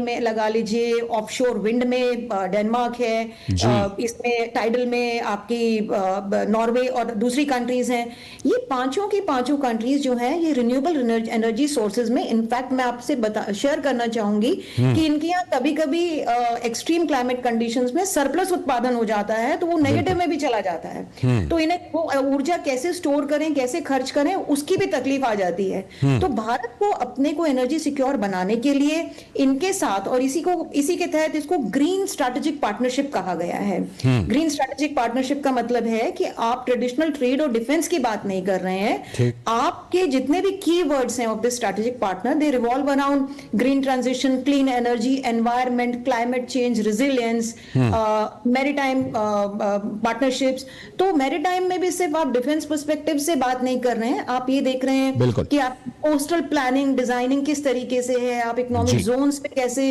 में लगा लीजिए, ऑफशोर विंड में डेनमार्क है, इसमें टाइडल में आपकी नॉर्वे और दूसरी कंट्रीज हैं। ये पांचों की पांचों कंट्रीज जो हैं ये रिन्यूएबल एनर्जी सोर्सेज में, इनफैक्ट मैं आपसे शेयर करना चाहूंगी कि इनके यहाँ कभी कभी एक्सट्रीम क्लाइमेट कंडीशंस में सरप्लस उत्पादन हो जाता है, तो वो नेगेटिव में भी चला जाता है। तो इन्हें वो ऊर्जा कैसे स्टोर करें, कैसे खर्च करें, उसकी भी तकलीफ आ जाती है। तो भारत को अपने को एनर्जी सिक्योर बनाने के लिए इनके साथ, और इसी के तहत इसको ग्रीन स्ट्रैटेजिक पार्टनरशिप कहा गया है। ग्रीन स्ट्रैटेजिक पार्टनरशिप का मतलब है कि आप ट्रेडिशनल ट्रेड और डिफेंस की बात नहीं कर रहे हैं। आपके जितने भी की वर्ड्स हैं of this strategic partner, they revolve around green transition, clean energy, environment, climate change, resilience, maritime partnerships. तो मैरीटाइम में भी सिर्फ आप डिफेंस पर्सपेक्टिव से बात नहीं कर रहे हैं, आप ये देख रहे हैं कि आप कोस्टल प्लानिंग, डिजाइनिंग किस तरीके से है, आप इकोनॉमिक जोन्स पे कैसे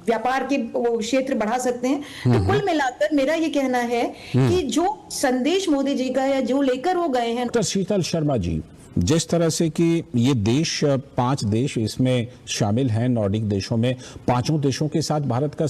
व्यापार के क्षेत्र बढ़ा सकते हैं। तो कुल मिलाकर मेरा ये कहना है कि जो संदेश मोदी जी का है, जो लेकर वो गए हैं। डॉक्टर शीतल शर्मा जी, जिस तरह से कि ये देश 5 देश इसमें शामिल हैं, नॉर्डिक देशों में, पांचों देशों के साथ भारत का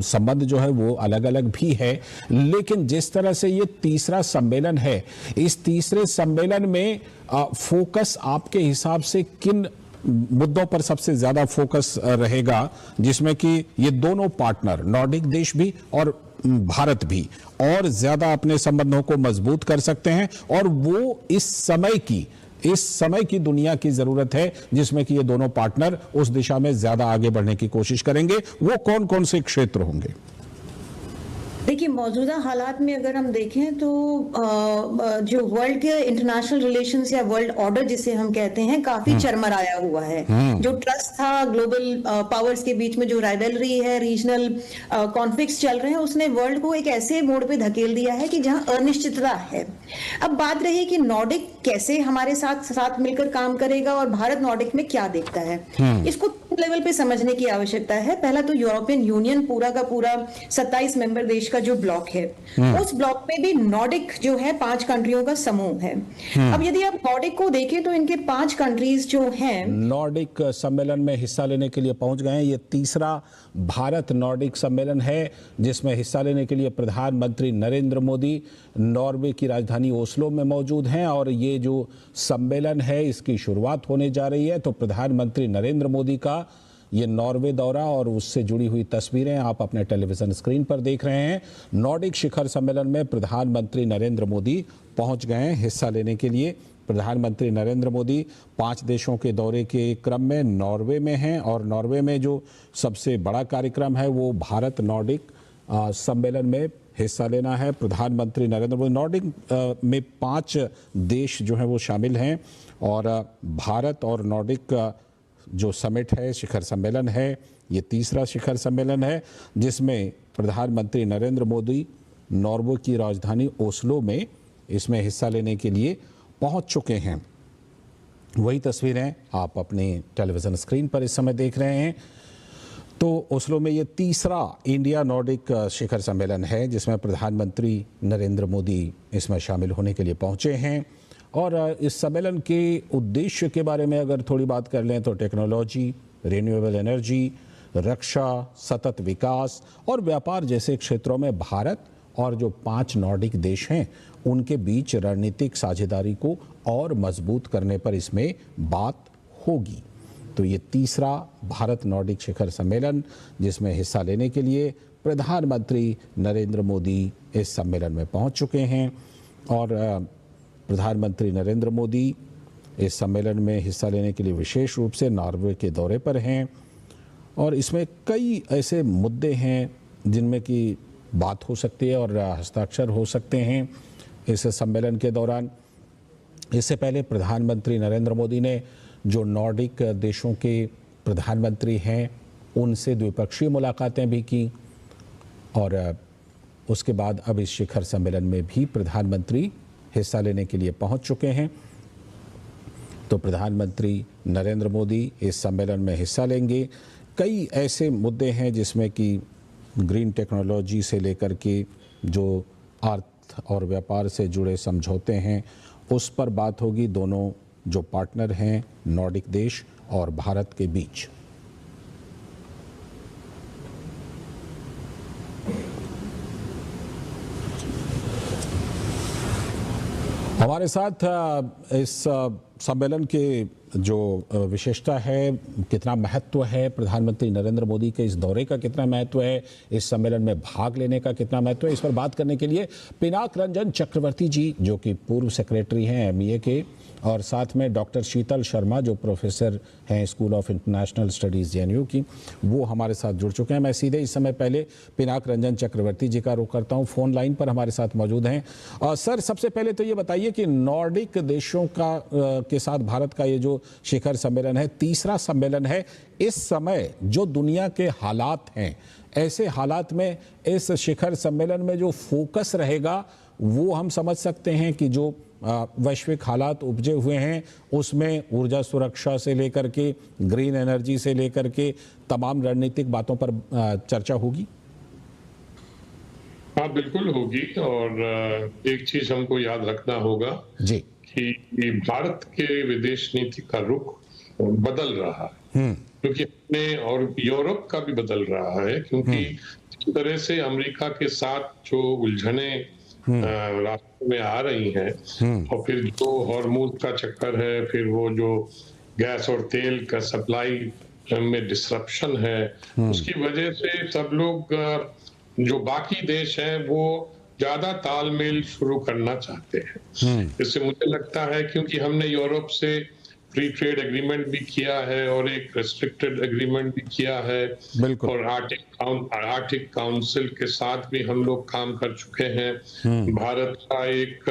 संबंध जो है वो अलग अलग भी है, लेकिन जिस तरह से ये तीसरा सम्मेलन है, इस तीसरे सम्मेलन में फोकस आपके हिसाब से किन मुद्दों पर सबसे ज्यादा फोकस रहेगा, जिसमें कि ये दोनों पार्टनर, नॉर्डिक देश भी और भारत भी, और ज्यादा अपने संबंधों को मजबूत कर सकते हैं, और वो इस समय की दुनिया की जरूरत है जिसमें कि ये दोनों पार्टनर उस दिशा में ज्यादा आगे बढ़ने की कोशिश करेंगे। वो कौन कौन से क्षेत्र होंगे? देखिए, मौजूदा हालात में अगर हम देखें तो जो वर्ल्ड के इंटरनेशनल रिलेशंस या वर्ल्ड ऑर्डर जिसे हम कहते हैं, काफी चरमराया हुआ है। जो ट्रस्ट था ग्लोबल पावर्स के बीच में, जो राइवलरी है, रीजनल कॉन्फ्लिक्ट्स चल रहे हैं, उसने वर्ल्ड को एक ऐसे मोड़ पे धकेल दिया है कि जहां अनिश्चितता है। अब बात रही कि नॉर्डिक कैसे हमारे साथ मिलकर काम करेगा और भारत नॉर्डिक में क्या देखता है, इसको लेवल पे समझने की आवश्यकता है। पहला तो यूरोपियन यूनियन पूरा का पूरा 27 मेंबर देश का जो ब्लॉक है, उस ब्लॉक में भी नॉर्डिक जो है 5 कंट्रियों का समूह है। अब यदि आप नॉर्डिक को देखें तो इनके 5 कंट्रीज जो हैं नॉर्डिक सम्मेलन में हिस्सा लेने के लिए पहुंच गए हैं। ये तीसरा भारत नॉर्डिक सम्मेलन है जिसमें हिस्सा लेने के लिए प्रधानमंत्री नरेंद्र मोदी नॉर्वे की राजधानी ओस्लो में मौजूद हैं, और ये जो सम्मेलन है इसकी शुरुआत होने जा रही है। तो प्रधानमंत्री नरेंद्र मोदी का ये नॉर्वे दौरा और उससे जुड़ी हुई तस्वीरें आप अपने टेलीविजन स्क्रीन पर देख रहे हैं। नॉर्डिक शिखर सम्मेलन में प्रधानमंत्री नरेंद्र मोदी पहुंच गए हैं हिस्सा लेने के लिए। प्रधानमंत्री नरेंद्र मोदी 5 देशों के दौरे के क्रम में नॉर्वे में हैं, और नॉर्वे में जो सबसे बड़ा कार्यक्रम है वो भारत नॉर्डिक सम्मेलन में हिस्सा लेना है। प्रधानमंत्री नरेंद्र मोदी, नॉर्डिक में 5 देश जो हैं वो शामिल हैं, और भारत और नॉर्डिक जो समिट है, शिखर सम्मेलन है, ये तीसरा शिखर सम्मेलन है जिसमें प्रधानमंत्री नरेंद्र मोदी नॉर्वे की राजधानी ओस्लो में इसमें हिस्सा लेने के लिए पहुंच चुके हैं। वही तस्वीरें आप अपने टेलीविजन स्क्रीन पर इस समय देख रहे हैं। तो ओस्लो में ये तीसरा इंडिया नॉर्डिक शिखर सम्मेलन है जिसमें प्रधानमंत्री नरेंद्र मोदी इसमें शामिल होने के लिए पहुंचे हैं। और इस सम्मेलन के उद्देश्य के बारे में अगर थोड़ी बात कर लें तो टेक्नोलॉजी, रिन्यूएबल एनर्जी, रक्षा, सतत विकास और व्यापार जैसे क्षेत्रों में भारत और जो 5 नॉर्डिक देश हैं उनके बीच रणनीतिक साझेदारी को और मजबूत करने पर इसमें बात होगी। तो ये तीसरा भारत नॉर्डिक शिखर सम्मेलन जिसमें हिस्सा लेने के लिए प्रधानमंत्री नरेंद्र मोदी इस सम्मेलन में पहुंच चुके हैं, और प्रधानमंत्री नरेंद्र मोदी इस सम्मेलन में हिस्सा लेने के लिए विशेष रूप से नॉर्वे के दौरे पर हैं, और इसमें कई ऐसे मुद्दे हैं जिनमें कि बात हो सकती है और हस्ताक्षर हो सकते हैं इस सम्मेलन के दौरान। इससे पहले प्रधानमंत्री नरेंद्र मोदी ने जो नॉर्डिक देशों के प्रधानमंत्री हैं उनसे द्विपक्षीय मुलाकातें भी की, और उसके बाद अब इस शिखर सम्मेलन में भी प्रधानमंत्री हिस्सा लेने के लिए पहुंच चुके हैं। तो प्रधानमंत्री नरेंद्र मोदी इस सम्मेलन में हिस्सा लेंगे। कई ऐसे मुद्दे हैं जिसमें कि ग्रीन टेक्नोलॉजी से लेकर के जो अर्थ और व्यापार से जुड़े समझौते हैं उस पर बात होगी, दोनों जो पार्टनर हैं नॉर्डिक देश और भारत के बीच। हमारे साथ इस सम्मेलन के जो विशेषता है, कितना महत्व है, प्रधानमंत्री नरेंद्र मोदी के इस दौरे का कितना महत्व है, इस सम्मेलन में भाग लेने का कितना महत्व है, इस पर बात करने के लिए पिनाक रंजन चक्रवर्ती जी, जो कि पूर्व सेक्रेटरी हैं एमईए के, और साथ में डॉक्टर शीतल शर्मा, जो प्रोफेसर हैं school of international studies JNU की, वो हमारे साथ जुड़ चुके हैं। मैं सीधे इस समय पहले पिनाक रंजन चक्रवर्ती जी का रुख करता हूँ, फ़ोन लाइन पर हमारे साथ मौजूद हैं। सर, सबसे पहले तो ये बताइए कि नॉर्डिक देशों का के साथ भारत का ये जो शिखर सम्मेलन है, तीसरा सम्मेलन है, इस समय जो दुनिया के हालात हैं, ऐसे हालात में इस शिखर सम्मेलन में जो फोकस रहेगा वो हम समझ सकते हैं कि जो वैश्विक हालात उपजे हुए हैं उसमें ऊर्जा सुरक्षा से लेकर के ग्रीन एनर्जी से लेकर के तमाम रणनीतिक बातों पर चर्चा होगी। हाँ, बिल्कुल होगी। और एक चीज हमको याद रखना होगा जी कि भारत के विदेश नीति का रुख बदल रहा है, क्योंकि हमने और यूरोप का भी बदल रहा है, क्योंकि जिस तरह से अमेरिका के साथ जो उलझने रास्ते में आ रही हैं, और फिर जो हॉर्मुज का चक्कर है, फिर वो जो गैस और तेल का सप्लाई में डिसरप्शन है, उसकी वजह से सब लोग जो बाकी देश हैं वो ज्यादा तालमेल शुरू करना चाहते हैं। इससे मुझे लगता है, क्योंकि हमने यूरोप से फ्री ट्रेड एग्रीमेंट भी किया है और एक रेस्ट्रिक्टेड एग्रीमेंट भी किया है, और आर्कटिक काउंसिल के साथ भी हम लोग काम कर चुके हैं। भारत का एक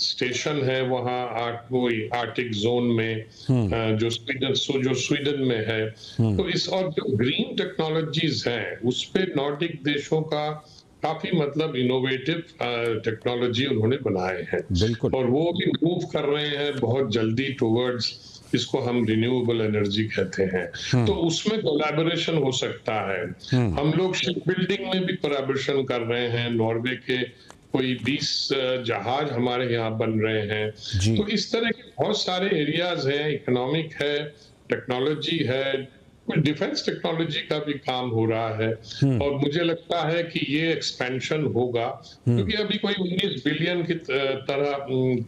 स्टेशन है वहाँ आर्कटिक जोन में, जो स्वीडन में है। तो इस और जो ग्रीन टेक्नोलॉजीज हैं उस पे नॉर्डिक देशों का काफी मतलब इनोवेटिव टेक्नोलॉजी उन्होंने बनाए हैं, और वो भी मूव कर रहे हैं बहुत जल्दी टुवर्ड्स, इसको हम रिन्यूएबल एनर्जी कहते हैं। तो उसमें कोलैबोरेशन हो सकता है। हम लोग शिप बिल्डिंग में भी कोलैबोरेशन कर रहे हैं, नॉर्वे के कोई 20 जहाज हमारे यहाँ बन रहे हैं। तो इस तरह के बहुत सारे एरियाज हैं, इकोनॉमिक है, टेक्नोलॉजी है, कुछ डिफेंस टेक्नोलॉजी का भी काम हो रहा है। और मुझे लगता है कि ये एक्सपेंशन होगा, क्योंकि अभी कोई 19 बिलियन की तरह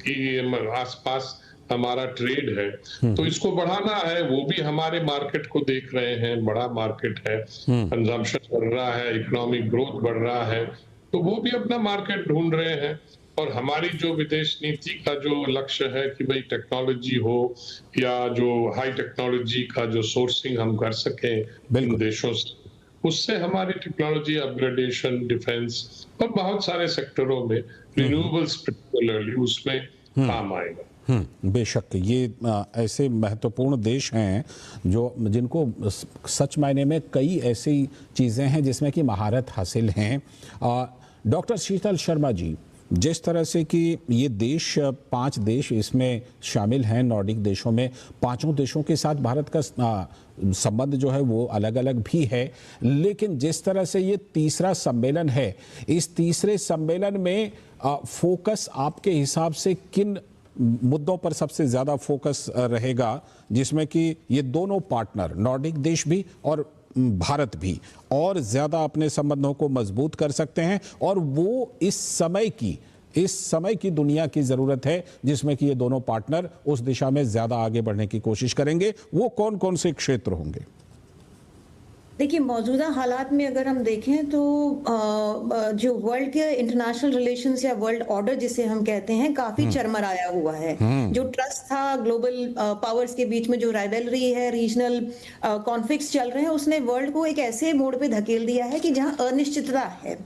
की आसपास हमारा ट्रेड है, तो इसको बढ़ाना है। वो भी हमारे मार्केट को देख रहे हैं, बड़ा मार्केट है, कंजम्पशन बढ़ रहा है, इकोनॉमिक ग्रोथ बढ़ रहा है, तो वो भी अपना मार्केट ढूंढ रहे हैं। और हमारी जो विदेश नीति का जो लक्ष्य है कि भाई टेक्नोलॉजी हो, या जो हाई टेक्नोलॉजी का जो सोर्सिंग हम कर सकें इन देशों से, उससे हमारी टेक्नोलॉजी अपग्रेडेशन, डिफेंस और बहुत सारे सेक्टरों में, रिन्यूएबल्स पर्टिकुलरली, उसमें काम आएगा। बेशक ये ऐसे महत्वपूर्ण देश हैं जो जिनको सच मायने में कई ऐसी चीज़ें हैं जिसमें कि महारत हासिल हैं। डॉक्टर शीतल शर्मा जी, जिस तरह से कि ये देश 5 देश इसमें शामिल हैं नॉर्डिक देशों में, पांचों देशों के साथ भारत का संबंध जो है वो अलग अलग भी है, लेकिन जिस तरह से ये तीसरा सम्मेलन है, इस तीसरे सम्मेलन में फोकस आपके हिसाब से किन मुद्दों पर सबसे ज़्यादा फोकस रहेगा, जिसमें कि ये दोनों पार्टनर नॉर्डिक देश भी और भारत भी और ज़्यादा अपने संबंधों को मजबूत कर सकते हैं, और वो इस समय की दुनिया की ज़रूरत है जिसमें कि ये दोनों पार्टनर उस दिशा में ज़्यादा आगे बढ़ने की कोशिश करेंगे। वो कौन कौन से क्षेत्र होंगे? देखिए, मौजूदा हालात में अगर हम देखें तो जो वर्ल्ड के इंटरनेशनल रिलेशंस या वर्ल्ड ऑर्डर जिसे हम कहते हैं, काफी चरमराया हुआ है। जो ट्रस्ट था ग्लोबल पावर्स के बीच में, जो राइवलरी है, रीजनल कॉन्फ्लिक्ट्स चल रहे हैं, उसने वर्ल्ड को एक ऐसे मोड़ पे धकेल दिया है कि जहां अनिश्चितता है।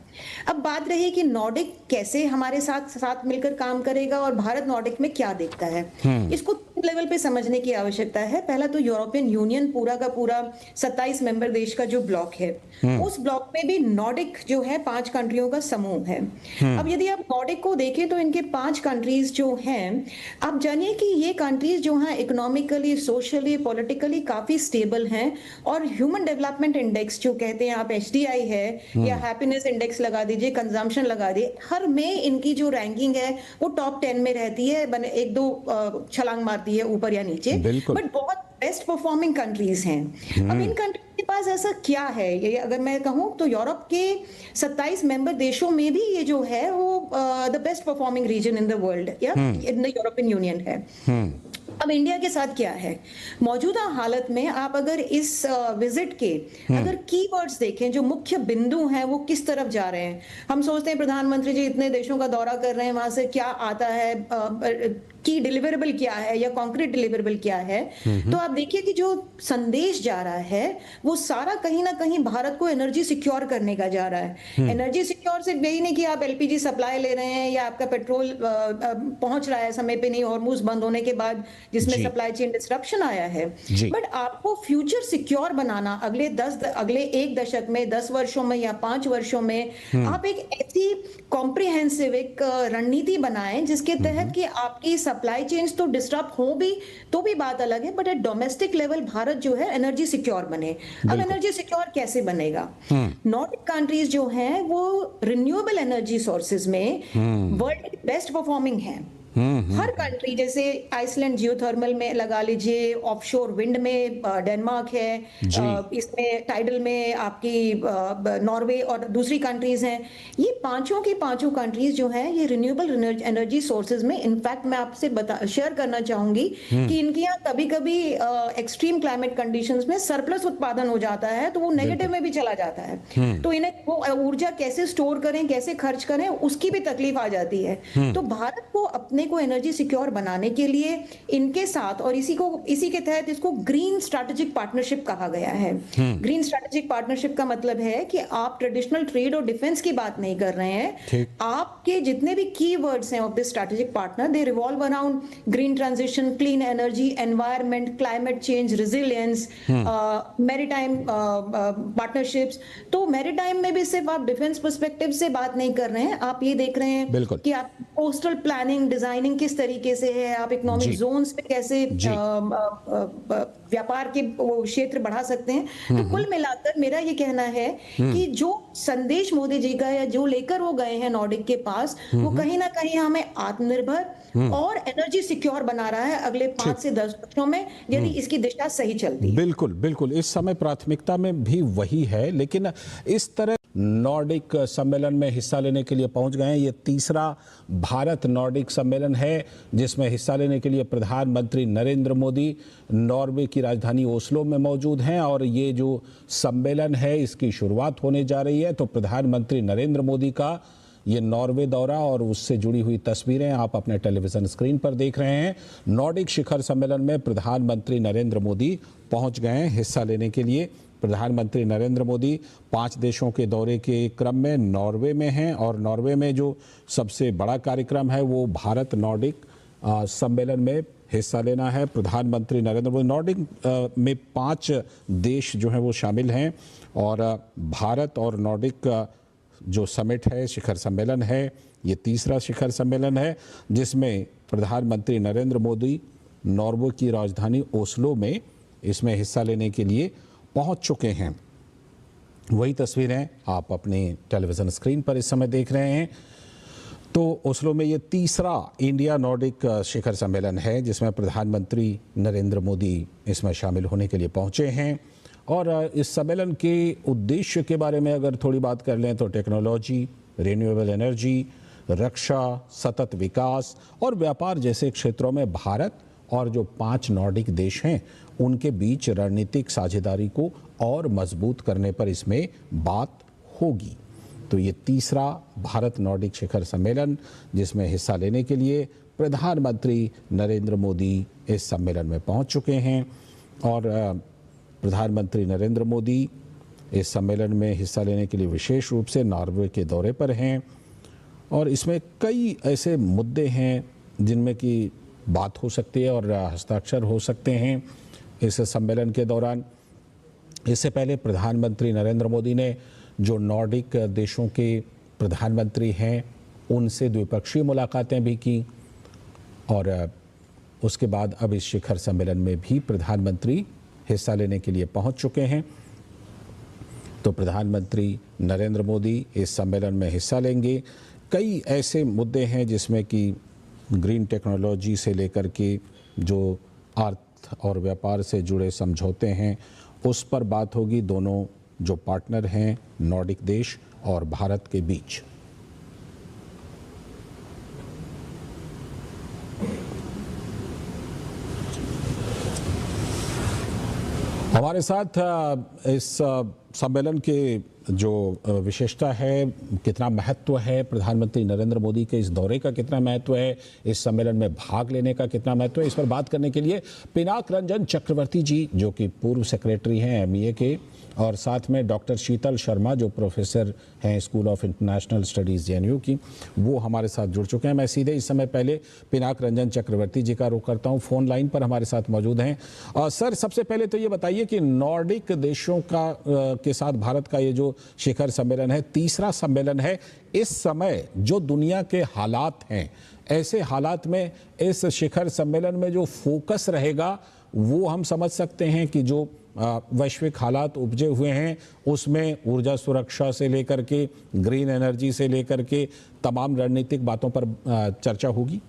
अब बात रही कि नॉर्डिक कैसे हमारे साथ मिलकर काम करेगा और भारत नॉर्डिक में क्या देखता है, इसको लेवल पे समझने की आवश्यकता है। पहला तो यूरोपियन यूनियन पूरा का पूरा 27 मेंबर देश का जो ब्लॉक है, उस ब्लॉक में भी नॉर्डिक जो है 5 कंट्रियों का समूह है। अब यदि आप नॉर्डिक को देखें तो इनके 5 कंट्रीज जो हैं, आप जानिए कि ये कंट्रीज जो हैं इकोनॉमिकली, सोशली, पॉलिटिकली काफी स्टेबल हैं, और ह्यूमन डेवलपमेंट इंडेक्स जो कहते हैं आप, HDI है या हैप्पीनेस इंडेक्स लगा दीजिए, कंजम्पशन लगा दिए, हर में इनकी जो रैंकिंग है वो टॉप 10 में रहती है, 1-2 छलांग मारती है ऊपर या नीचे, बट बहुत बेस्ट परफॉर्मिंग कंट्रीज हैं। अब इन कंट्रीज के पास पास ऐसा क्या है, ये अगर मैं कहूँ तो यूरोप के 27 मेंबर देशों में भी ये जो है वो the best performing region in the world या इन द यूरोपियन यूनियन है। अब इंडिया के साथ क्या है, मौजूदा हालत में आप अगर इस विजिट के अगर कीवर्ड्स देखें, जो मुख्य बिंदु हैं वो किस तरफ जा रहे हैं। हम सोचते हैं प्रधानमंत्री जी इतने देशों का दौरा कर रहे हैं, वहां से क्या आता है, की डिलीवरेबल क्या है या कॉन्क्रीट डिलीवरेबल क्या है। तो आप देखिए कि जो संदेश जा रहा है वो सारा कहीं ना कहीं भारत को एनर्जी सिक्योर करने का जा रहा है। एनर्जी सिक्योर सिर्फ यही नहीं कि आप एलपीजी सप्लाई ले रहे हैं या आपका पेट्रोल पहुंच रहा है समय पे नहीं, हॉर्मुज बंद होने के बाद जिसमें सप्लाई चेन डिसरप्शन आया है, बट आपको फ्यूचर सिक्योर बनाना अगले एक दशक में, 10 वर्षों में या 5 वर्षों में आप एक ऐसी कॉम्प्रिहेंसिव एक रणनीति बनाएं जिसके तहत कि आपकी सप्लाई चेन्स तो डिस्टर्ब हो भी तो भी बात अलग है, but at domestic level Bharat जो है एनर्जी सिक्योर बने। अब एनर्जी सिक्योर कैसे बनेगा? नॉर्डिक कंट्रीज जो हैं वो रिन्यूएबल एनर्जी सोर्सेज में वर्ल्ड की बेस्ट परफॉर्मिंग है। हर कंट्री, जैसे आइसलैंड जियोथर्मल में लगा लीजिए, ऑफशोर विंड में डेनमार्क है, इसमें टाइडल में आपकी नॉर्वे और दूसरी कंट्रीज हैं। ये पांचों की पांचों कंट्रीज जो हैं ये रिन्यूएबल एनर्जी सोर्सेज में, इनफैक्ट मैं आपसे शेयर करना चाहूंगी कि इनके यहाँ कभी कभी एक्सट्रीम क्लाइमेट कंडीशंस में सरप्लस उत्पादन हो जाता है तो वो नेगेटिव में भी चला जाता है। तो इन्हें वो ऊर्जा कैसे स्टोर करें, कैसे खर्च करें, उसकी भी तकलीफ आ जाती है। तो भारत को अपने को एनर्जी सिक्योर बनाने के लिए इनके साथ, और इसी के तहत इसको ग्रीन स्ट्रैटेजिक पार्टनरशिप कहा गया है। ग्रीन स्ट्रैटेजिक पार्टनरशिप का मतलब है कि आप ट्रेडिशनल ट्रेड और डिफेंस की बात नहीं कर रहे हैं, आपके जितने भी कीवर्ड्स हैं of this strategic partner they revolve around green transition, clean energy, environment, climate change, resilience, maritime partnerships. तो मैरीटाइम में भी सिर्फ आप डिफेंस पर्सपेक्टिव से बात नहीं कर रहे हैं, आप ये देख रहे हैं कि आप कोस्टल प्लानिंग डिजाइनिंग किस तरीके से है, आप इकोनॉमिक जोन्स पे कैसे व्यापार के क्षेत्र बढ़ा सकते हैं। तो कुल मिलाकर मेरा ये कहना है कि जो संदेश मोदी जी का या जो लेकर वो गए हैं नॉर्डिक के पास, वो कहीं ना कहीं हमें आत्मनिर्भर और एनर्जी सिक्योर बना रहा है अगले 5 से 10 वर्षों में, यदि इसकी दिशा सही चलती है। बिल्कुल बिल्कुल, इस समय प्राथमिकता में भी वही है। लेकिन इस तरह नॉर्डिक सम्मेलन में हिस्सा लेने के लिए पहुंच गए हैं। ये तीसरा भारत नॉर्डिक सम्मेलन है जिसमें हिस्सा लेने के लिए प्रधानमंत्री नरेंद्र मोदी नॉर्वे की राजधानी ओस्लो में मौजूद हैं। और ये जो सम्मेलन है इसकी शुरुआत होने जा रही है, तो प्रधानमंत्री नरेंद्र मोदी का ये नॉर्वे दौरा और उससे जुड़ी हुई तस्वीरें आप अपने टेलीविजन स्क्रीन पर देख रहे हैं। नॉर्डिक शिखर सम्मेलन में प्रधानमंत्री नरेंद्र मोदी पहुंच गए हैं हिस्सा लेने के लिए। प्रधानमंत्री नरेंद्र मोदी 5 देशों के दौरे के क्रम में नॉर्वे में हैं और नॉर्वे में जो सबसे बड़ा कार्यक्रम है वो भारत नॉर्डिक सम्मेलन में हिस्सा लेना है। प्रधानमंत्री नरेंद्र मोदी, नॉर्डिक में 5 देश जो हैं वो शामिल हैं और भारत और नॉर्डिक जो समिट है, शिखर सम्मेलन है, ये तीसरा शिखर सम्मेलन है जिसमें प्रधानमंत्री नरेंद्र मोदी नॉर्वे की राजधानी ओस्लो में इसमें हिस्सा लेने के लिए पहुंच चुके हैं। वही तस्वीरें आप अपने टेलीविज़न स्क्रीन पर इस समय देख रहे हैं। तो ओस्लो में ये तीसरा इंडिया नॉर्डिक शिखर सम्मेलन है जिसमें प्रधानमंत्री नरेंद्र मोदी इसमें शामिल होने के लिए पहुंचे हैं। और इस सम्मेलन के उद्देश्य के बारे में अगर थोड़ी बात कर लें तो टेक्नोलॉजी, रिन्यूएबल एनर्जी, रक्षा, सतत विकास और व्यापार जैसे क्षेत्रों में भारत और जो 5 नॉर्डिक देश हैं उनके बीच रणनीतिक साझेदारी को और मजबूत करने पर इसमें बात होगी। तो ये तीसरा भारत नॉर्डिक शिखर सम्मेलन जिसमें हिस्सा लेने के लिए प्रधानमंत्री नरेंद्र मोदी इस सम्मेलन में पहुंच चुके हैं। और प्रधानमंत्री नरेंद्र मोदी इस सम्मेलन में हिस्सा लेने के लिए विशेष रूप से नॉर्वे के दौरे पर हैं और इसमें कई ऐसे मुद्दे हैं जिनमें कि बात हो सकती है और हस्ताक्षर हो सकते हैं इस सम्मेलन के दौरान। इससे पहले प्रधानमंत्री नरेंद्र मोदी ने जो नॉर्डिक देशों के प्रधानमंत्री हैं उनसे द्विपक्षीय मुलाकातें भी की और उसके बाद अब इस शिखर सम्मेलन में भी प्रधानमंत्री हिस्सा लेने के लिए पहुंच चुके हैं। तो प्रधानमंत्री नरेंद्र मोदी इस सम्मेलन में हिस्सा लेंगे। कई ऐसे मुद्दे हैं जिसमें कि ग्रीन टेक्नोलॉजी से लेकर के जो अर्थ और व्यापार से जुड़े समझौते हैं उस पर बात होगी दोनों जो पार्टनर हैं नॉर्डिक देश और भारत के बीच। हमारे साथ इस सम्मेलन के जो विशेषता है, कितना महत्व है, प्रधानमंत्री नरेंद्र मोदी के इस दौरे का कितना महत्व है, इस सम्मेलन में भाग लेने का कितना महत्व है, इस पर बात करने के लिए पिनाक रंजन चक्रवर्ती जी जो कि पूर्व सेक्रेटरी हैं MEA के, और साथ में डॉक्टर शीतल शर्मा जो प्रोफेसर हैं school of international studies JNU की, वो हमारे साथ जुड़ चुके हैं। मैं सीधे इस समय पहले पिनाक रंजन चक्रवर्ती जी का रुख करता हूँ, फ़ोन लाइन पर हमारे साथ मौजूद हैं। सर, सबसे पहले तो ये बताइए कि नॉर्डिक देशों का के साथ भारत का ये जो शिखर सम्मेलन है, तीसरा सम्मेलन है, इस समय जो दुनिया के हालात हैं, ऐसे हालात में इस शिखर सम्मेलन में जो फोकस रहेगा वो हम समझ सकते हैं कि जो वैश्विक हालात उपजे हुए हैं उसमें ऊर्जा सुरक्षा से लेकर के ग्रीन एनर्जी से लेकर के तमाम रणनीतिक बातों पर चर्चा होगी।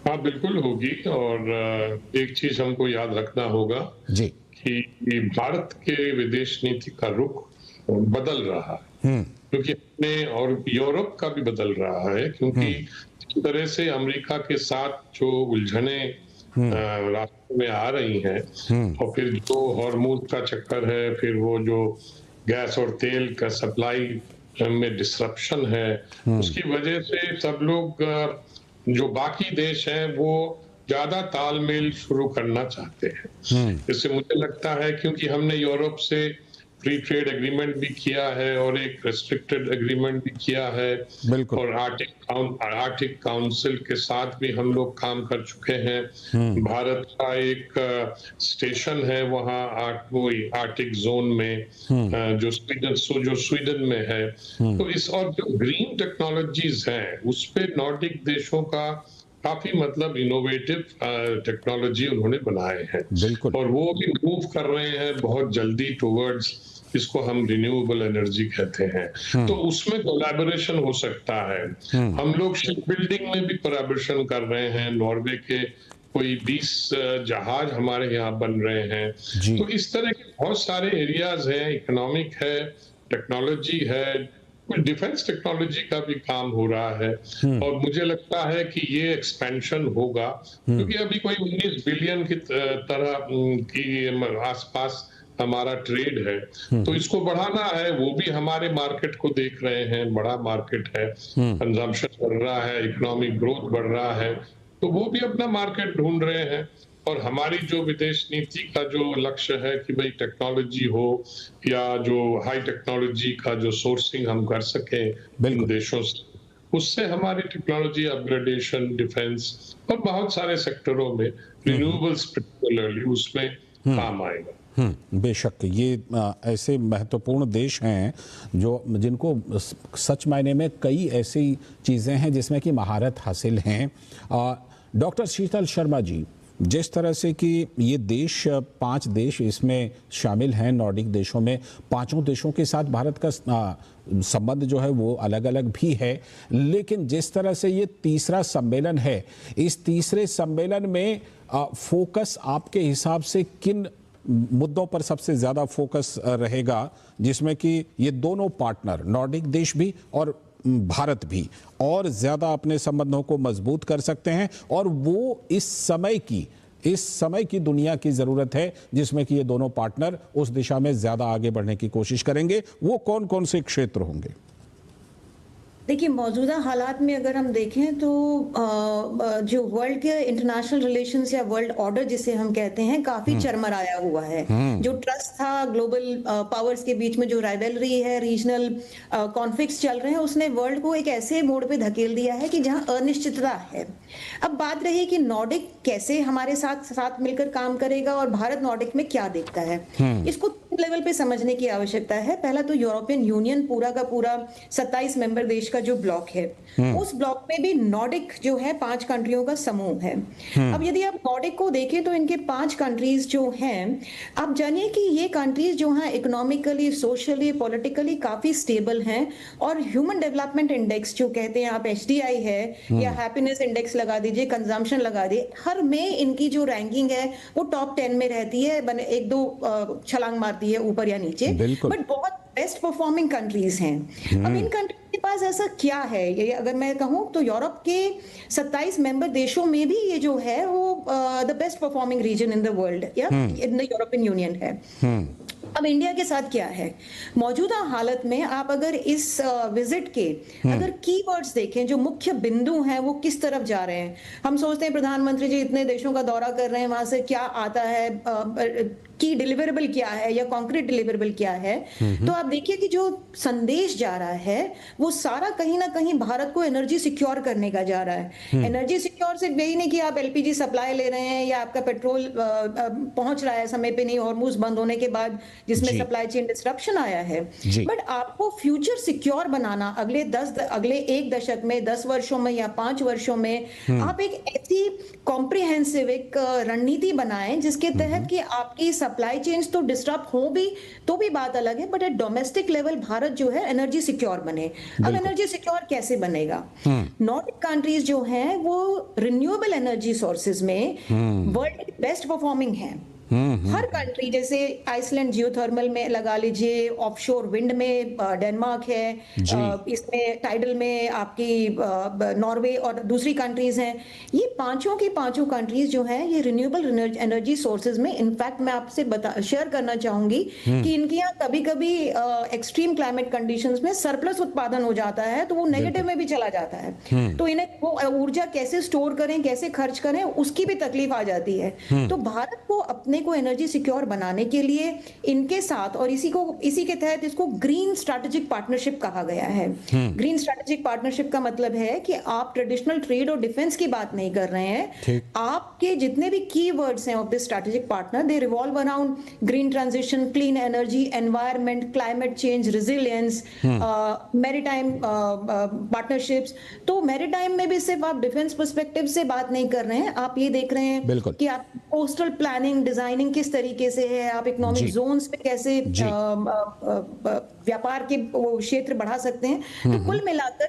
हाँ, बिल्कुल होगी। और एक चीज हमको याद रखना होगा जी कि भारत के विदेश नीति का रुख बदल रहा है, क्योंकि अपने और यूरोप का भी बदल रहा है, क्योंकि जिस तरह से अमेरिका के साथ जो उलझने रास्ते में आ रही हैं, और फिर जो हॉर्मूज का चक्कर है, फिर वो जो गैस और तेल का सप्लाई में डिसरप्शन है, उसकी वजह से सब लोग जो बाकी देश हैं वो ज्यादा तालमेल शुरू करना चाहते हैं। इससे मुझे लगता है क्योंकि हमने यूरोप से फ्री ट्रेड एग्रीमेंट भी किया है और एक रेस्ट्रिक्टेड एग्रीमेंट भी किया है, और आर्कटिक काउंसिल के साथ भी हम लोग काम कर चुके हैं। भारत का एक स्टेशन है वहाँ आर्कटिक जोन में, जो स्वीडन में है। तो इस और जो ग्रीन टेक्नोलॉजीज हैं उस पे नॉर्डिक देशों का काफी मतलब इनोवेटिव टेक्नोलॉजी उन्होंने बनाए हैं, और वो भी मूव कर रहे हैं बहुत जल्दी टुवर्ड्स, इसको हम रिन्यूएबल एनर्जी कहते हैं। तो उसमें कोलैबोरेशन हो सकता है। हम लोग शिप बिल्डिंग में भी कोलैबोरेशन कर रहे हैं, नॉर्वे के कोई 20 जहाज हमारे यहाँ बन रहे हैं। तो इस तरह के बहुत सारे एरियाज हैं, इकोनॉमिक है, टेक्नोलॉजी है, कुछ डिफेंस टेक्नोलॉजी का भी काम हो रहा है। और मुझे लगता है कि ये एक्सपेंशन होगा, क्योंकि अभी कोई 19 बिलियन की तरह की आसपास हमारा ट्रेड है, तो इसको बढ़ाना है। वो भी हमारे मार्केट को देख रहे हैं, बड़ा मार्केट है, कंजम्पशन बढ़ रहा है, इकोनॉमिक ग्रोथ बढ़ रहा है, तो वो भी अपना मार्केट ढूंढ रहे हैं। और हमारी जो विदेश नीति का जो लक्ष्य है कि भाई टेक्नोलॉजी हो या जो हाई टेक्नोलॉजी का जो सोर्सिंग हम कर सकें इन देशों से, उससे हमारी टेक्नोलॉजी अपग्रेडेशन, डिफेंस और बहुत सारे सेक्टरों में, रिन्यूएबल्स पर्टिकुलरली, उसमें काम आएगा। बेशक ये ऐसे महत्वपूर्ण देश हैं जो जिनको सच मायने में कई ऐसी चीज़ें हैं जिसमें कि महारत हासिल हैं। डॉक्टर शीतल शर्मा जी, जिस तरह से कि ये देश 5 देश इसमें शामिल हैं नॉर्डिक देशों में, पांचों देशों के साथ भारत का संबंध जो है वो अलग अलग भी है, लेकिन जिस तरह से ये तीसरा सम्मेलन है, इस तीसरे सम्मेलन में फोकस आपके हिसाब से किन मुद्दों पर सबसे ज़्यादा फोकस रहेगा, जिसमें कि ये दोनों पार्टनर नॉर्डिक देश भी और भारत भी और ज़्यादा अपने संबंधों को मजबूत कर सकते हैं, और वो इस समय की दुनिया की ज़रूरत है जिसमें कि ये दोनों पार्टनर उस दिशा में ज़्यादा आगे बढ़ने की कोशिश करेंगे। वो कौन कौन से क्षेत्र होंगे? देखिए, मौजूदा हालात में अगर हम देखें तो जो वर्ल्ड के इंटरनेशनल रिलेशंस या वर्ल्ड ऑर्डर जिसे हम कहते हैं, काफी चरमराया हुआ है। जो ट्रस्ट था ग्लोबल पावर्स के बीच में, जो राइवलरी है, रीजनल कॉन्फ्लिक्ट्स चल रहे हैं, उसने वर्ल्ड को एक ऐसे मोड़ पे धकेल दिया है कि जहां अनिश्चितता है। अब बात रही कि नॉर्डिक कैसे हमारे साथ मिलकर काम करेगा और भारत नॉर्डिक में क्या देखता है। इसको 3 लेवल पे समझने की आवश्यकता है। पहला तो यूरोपियन यूनियन पूरा का पूरा 27 मेंबर देश का जो ब्लॉक है, उस ब्लॉक में भी नॉर्डिक जो है 5 कंट्रियों का समूह है। अब यदि आप नॉर्डिक को देखें तो इनके 5 कंट्रीज जो हैं, आप जानिए कि ये कंट्रीज जो हैं इकोनॉमिकली, सोशली, पॉलिटिकली काफी स्टेबल हैं और ह्यूमन डेवलपमेंट इंडेक्स जो कहते हैं आप, HDI है या हैप्पीनेस इंडेक्स लगा दीजिए, कंजम्पशन लगा दिए, हर में इनकी जो रैंकिंग है वो टॉप 10 में रहती है, एक दो छलांग मारती है ऊपर या नीचे, बट बहुत बेस्ट परफॉर्मिंग कंट्रीज हैं। अब इन कंट्रीज के पास ऐसा क्या है, ये अगर मैं कहूं तो यूरोप के 27 मेंबर देशों में भी ये जो है वो the best performing region in the world या इन द यूरोपियन यूनियन है। अब इंडिया के साथ क्या है, मौजूदा हालत में आप अगर इस विजिट के अगर कीवर्ड्स देखें, जो मुख्य बिंदु हैं वो किस तरफ जा रहे हैं। हम सोचते हैं प्रधानमंत्री जी इतने देशों का दौरा कर रहे हैं, वहां से क्या आता है, की डिलीवरेबल क्या है या कॉन्क्रीट डिलीवरेबल क्या है, तो आप देखिए कि जो संदेश जा रहा है वो सारा कहीं ना कहीं भारत को एनर्जी सिक्योर करने का जा रहा है। एनर्जी सिक्योर सिर्फ यही नहीं कि आप LPG सप्लाई ले रहे हैं या आपका पेट्रोल पहुंच रहा है समय पे नहीं, हॉर्मुज बंद होने के बाद जिसमें सप्लाई चेन डिसरप्शन आया है, बट आपको फ्यूचर सिक्योर बनाना अगले 1 दशक में, 10 वर्षों में या 5 वर्षों में आप एक ऐसी कॉम्प्रिहेंसिव एक रणनीति बनाएं जिसके तहत कि आपकी सप्लाई चेन्स तो डिस्टर्ब हो भी तो भी बात अलग है, but at domestic level Bharat जो है एनर्जी सिक्योर बने। अब एनर्जी सिक्योर कैसे बनेगा? नॉर्डिक कंट्रीज जो हैं वो रिन्यूएबल एनर्जी सोर्सेज में वर्ल्ड की बेस्ट परफॉर्मिंग है। हर कंट्री, जैसे आइसलैंड जियोथर्मल में लगा लीजिए, ऑफशोर विंड में डेनमार्क है, इसमें टाइडल में आपकी नॉर्वे और दूसरी कंट्रीज हैं। ये पांचों की पांचों कंट्रीज जो हैं ये रिन्यूएबल एनर्जी सोर्सेज में, इनफैक्ट मैं आपसे शेयर करना चाहूंगी कि इनके यहाँ कभी कभी एक्सट्रीम क्लाइमेट कंडीशंस में सरप्लस उत्पादन हो जाता है तो वो नेगेटिव में भी चला जाता है, तो इन्हें वो ऊर्जा कैसे स्टोर करें, कैसे खर्च करें, उसकी भी तकलीफ आ जाती है। तो भारत को अपने को एनर्जी सिक्योर बनाने के लिए इनके साथ, और इसी के तहत इसको ग्रीन स्ट्रैटेजिक पार्टनरशिप कहा गया है। ग्रीन स्ट्रैटेजिक पार्टनरशिप का मतलब है कि आप ट्रेडिशनल ट्रेड और डिफेंस की बात नहीं कर रहे हैं, आपके जितने भी कीवर्ड्स हैं of this strategic partner they revolve around green transition, clean energy, environment, climate change, resilience, maritime partnerships. तो मैरीटाइम में भी सिर्फ आप डिफेंस पर्सपेक्टिव से बात नहीं कर रहे हैं, आप ये देख रहे हैं कि आप कोस्टल प्लानिंग, डिजाइनिंग किस तरीके से है, आप इकोनॉमिक जोन्स पे कैसे व्यापार के क्षेत्र बढ़ा सकते हैं। तो कुल मिलाकर